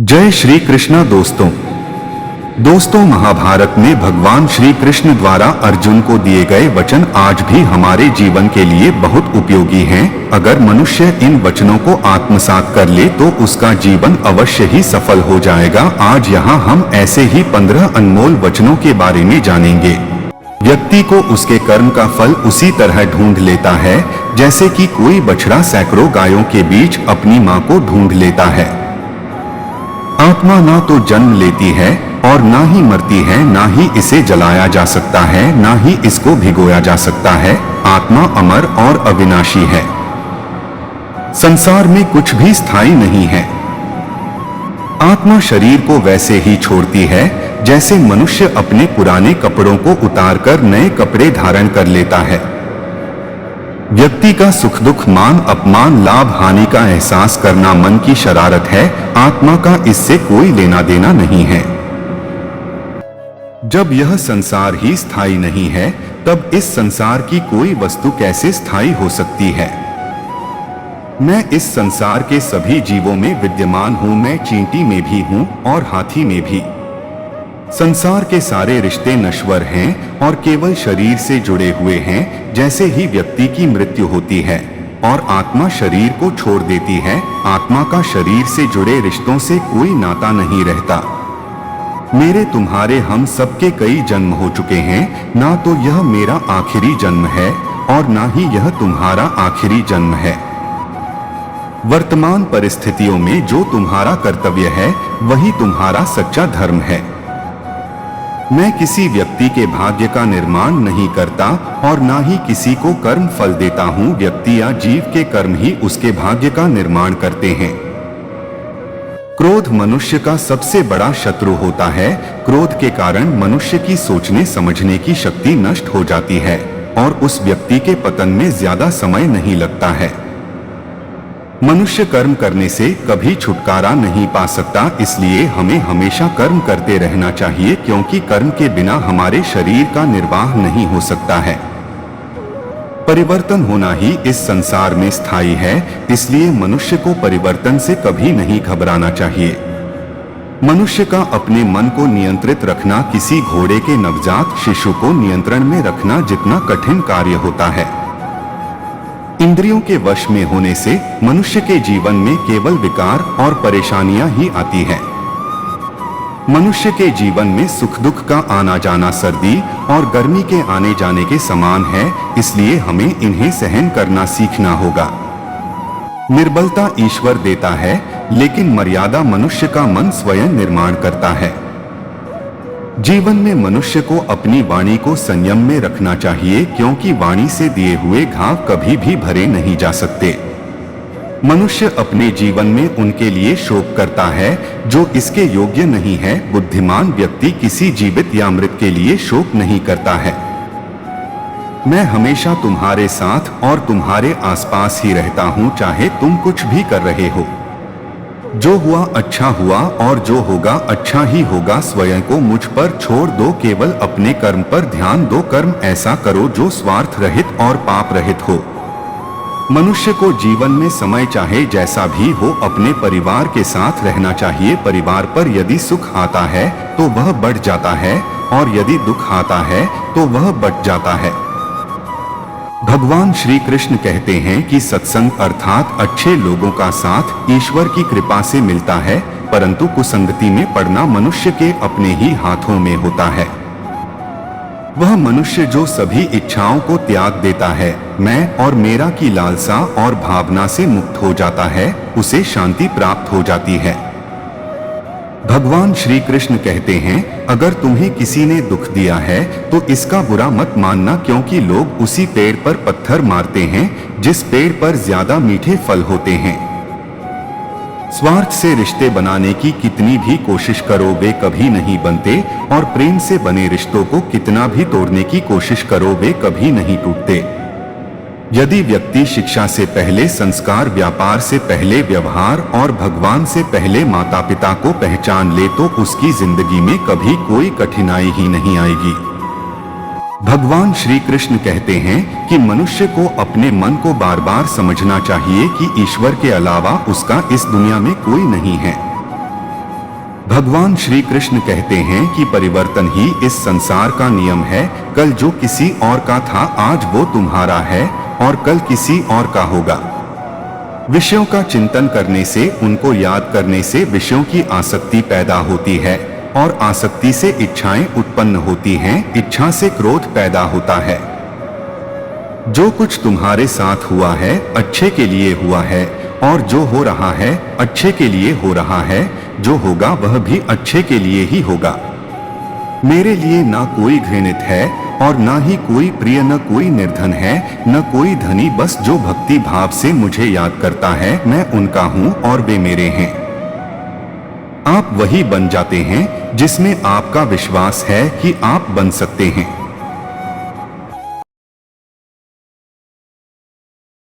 जय श्री कृष्ण। दोस्तों महाभारत में भगवान श्री कृष्ण द्वारा अर्जुन को दिए गए वचन आज भी हमारे जीवन के लिए बहुत उपयोगी हैं। अगर मनुष्य इन वचनों को आत्मसात कर ले तो उसका जीवन अवश्य ही सफल हो जाएगा। आज यहाँ हम ऐसे ही 15 अनमोल वचनों के बारे में जानेंगे। व्यक्ति को उसके कर्म का फल उसी तरह ढूंढ लेता है जैसे कि कोई बछड़ा सैकड़ों गायों के बीच अपनी मां को ढूंढ लेता है। आत्मा ना तो जन्म लेती है और ना ही मरती है, ना ही इसे जलाया जा सकता है, ना ही इसको भिगोया जा सकता है। आत्मा अमर और अविनाशी है। संसार में कुछ भी स्थायी नहीं है। आत्मा शरीर को वैसे ही छोड़ती है जैसे मनुष्य अपने पुराने कपड़ों को उतारकर नए कपड़े धारण कर लेता है। व्यक्ति का सुख दुख, मान अपमान, लाभ हानि का एहसास करना मन की शरारत है। आत्मा का इससे कोई लेना देना नहीं है। जब यह संसार ही स्थायी नहीं है तब इस संसार की कोई वस्तु कैसे स्थायी हो सकती है। मैं इस संसार के सभी जीवों में विद्यमान हूं। मैं चींटी में भी हूं और हाथी में भी। संसार के सारे रिश्ते नश्वर हैं और केवल शरीर से जुड़े हुए हैं। जैसे ही व्यक्ति की मृत्यु होती है और आत्मा शरीर को छोड़ देती है, आत्मा का शरीर से जुड़े रिश्तों से कोई नाता नहीं रहता। मेरे तुम्हारे हम सबके कई जन्म हो चुके हैं। ना तो यह मेरा आखिरी जन्म है और ना ही यह तुम्हारा आखिरी जन्म है। वर्तमान परिस्थितियों में जो तुम्हारा कर्तव्य है वही तुम्हारा सच्चा धर्म है। मैं किसी व्यक्ति के भाग्य का निर्माण नहीं करता और ना ही किसी को कर्म फल देता हूं। व्यक्ति या जीव के कर्म ही उसके भाग्य का निर्माण करते हैं। क्रोध मनुष्य का सबसे बड़ा शत्रु होता है। क्रोध के कारण मनुष्य की सोचने समझने की शक्ति नष्ट हो जाती है और उस व्यक्ति के पतन में ज्यादा समय नहीं लगता है। मनुष्य कर्म करने से कभी छुटकारा नहीं पा सकता, इसलिए हमें हमेशा कर्म करते रहना चाहिए, क्योंकि कर्म के बिना हमारे शरीर का निर्वाह नहीं हो सकता है। परिवर्तन होना ही इस संसार में स्थायी है, इसलिए मनुष्य को परिवर्तन से कभी नहीं घबराना चाहिए। मनुष्य का अपने मन को नियंत्रित रखना किसी घोड़े के नवजात शिशु को नियंत्रण में रखना जितना कठिन कार्य होता है। इंद्रियों के वश में होने से मनुष्य के जीवन में केवल विकार और परेशानियां ही आती हैं। मनुष्य के जीवन में सुख दुख का आना जाना सर्दी और गर्मी के आने जाने के समान है, इसलिए हमें इन्हें सहन करना सीखना होगा। निर्बलता ईश्वर देता है, लेकिन मर्यादा मनुष्य का मन स्वयं निर्माण करता है। जीवन में मनुष्य को अपनी वाणी को संयम में रखना चाहिए, क्योंकि वाणी से दिए हुए घाव कभी भी भरे नहीं जा सकते। मनुष्य अपने जीवन में उनके लिए शोक करता है जो इसके योग्य नहीं है। बुद्धिमान व्यक्ति किसी जीवित या मृत के लिए शोक नहीं करता है। मैं हमेशा तुम्हारे साथ और तुम्हारे आसपास ही रहता हूं, चाहे तुम कुछ भी कर रहे हो। जो हुआ अच्छा हुआ और जो होगा अच्छा ही होगा। स्वयं को मुझ पर छोड़ दो, केवल अपने कर्म पर ध्यान दो। कर्म ऐसा करो जो स्वार्थ रहित और पाप रहित हो। मनुष्य को जीवन में समय चाहे जैसा भी हो अपने परिवार के साथ रहना चाहिए। परिवार पर यदि सुख आता है तो वह बढ़ जाता है और यदि दुख आता है तो वह बढ़ जाता है। भगवान श्री कृष्ण कहते हैं कि सत्संग अर्थात अच्छे लोगों का साथ ईश्वर की कृपा से मिलता है, परंतु कुसंगति में पड़ना मनुष्य के अपने ही हाथों में होता है। वह मनुष्य जो सभी इच्छाओं को त्याग देता है, मैं और मेरा की लालसा और भावना से मुक्त हो जाता है, उसे शांति प्राप्त हो जाती है। भगवान श्री कृष्ण कहते हैं, अगर तुम्हें किसी ने दुख दिया है तो इसका बुरा मत मानना, क्योंकि लोग उसी पेड़ पर पत्थर मारते हैं जिस पेड़ पर ज्यादा मीठे फल होते हैं। स्वार्थ से रिश्ते बनाने की कितनी भी कोशिश करो वे कभी नहीं बनते, और प्रेम से बने रिश्तों को कितना भी तोड़ने की कोशिश करो वे कभी नहीं टूटते। यदि व्यक्ति शिक्षा से पहले संस्कार, व्यापार से पहले व्यवहार और भगवान से पहले माता पिता को पहचान ले तो उसकी जिंदगी में कभी कोई कठिनाई ही नहीं आएगी। भगवान श्री कृष्ण कहते हैं कि मनुष्य को अपने मन को बार बार समझना चाहिए कि ईश्वर के अलावा उसका इस दुनिया में कोई नहीं है। भगवान श्री कृष्ण कहते हैं कि परिवर्तन ही इस संसार का नियम है। कल जो किसी और का था आज वो तुम्हारा है और कल किसी और का होगा। विषयों का चिंतन करने से, उनको याद करने से विषयों की आसक्ति पैदा होती है और आसक्ति से इच्छाएं उत्पन्न होती हैं। इच्छा से क्रोध पैदा होता है। जो कुछ तुम्हारे साथ हुआ है अच्छे के लिए हुआ है और जो हो रहा है अच्छे के लिए हो रहा है। जो होगा वह भी अच्छे के लिए ही होगा। मेरे लिए ना कोई घृणित है और ना ही कोई प्रिय, न कोई निर्धन है न कोई धनी। बस जो भक्ति भाव से मुझे याद करता है मैं उनका हूँ और वे मेरे हैं। आप वही बन जाते हैं जिसमें आपका विश्वास है कि आप बन सकते हैं।